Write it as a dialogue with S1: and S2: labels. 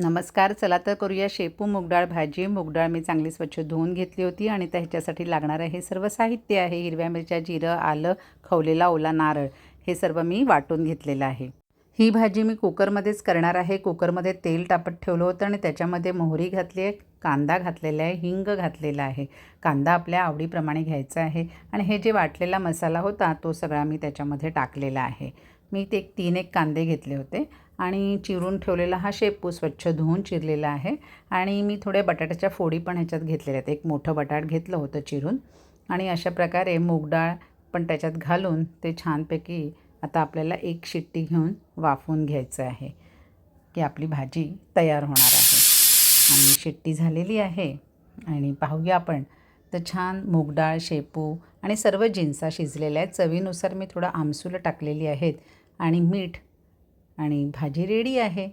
S1: नमस्कार. चला तर करूया शेपू मूगडाळ भाजी. मूगडाळ मी चांगली स्वच्छ धुवून घेतली होती आणि त्याच्यासाठी लागणारं हे सर्व साहित्य आहे. हिरव्या मिरच्या, जिरं, आलं, खवलेला ओला नारळ हे सर्व मी वाटून घेतलेलं आहे. ही भाजी मी कुकरमध्येच करणार आहे. कुकरमध्ये तेल तापत ठेवलं होतं आणि त्याच्यामध्ये मोहरी घातली आहे, कांदा घातलेला आहे, हिंग घातलेला आहे. कांदा आपल्या आवडीप्रमाणे घ्यायचा आहे आणि हे जे वाटलेला मसाला होता तो सगळा मी त्याच्यामध्ये टाकलेला आहे. मी ते 3 कांदे घेतले होते आणि चिरून ठेवलेला हा शेपू स्वच्छ धुवून चिरलेला आहे आणि मी थोड्या बटाट्याच्या फोडी पण ह्याच्यात घेतलेल्या आहेत. एक मोठं बटाट घेतलं होतं चिरून आणि अशा प्रकारे मूगडाळ पण त्याच्यात घालून ते छानपैकी आता आपल्याला एक शिट्टी घेऊन वाफवून घ्यायचं आहे की आपली भाजी तयार होणार आहे. आणि शिट्टी झालेली आहे आणि पाहूया आपण तर छान मूगडाळ, शेपू आणि सर्व जिन्सा शिजलेल्या आहेत. चवीनुसार मी थोडं आमसूल टाकलेली आहेत आणि मीठ आणि भाजी रेडी आहे.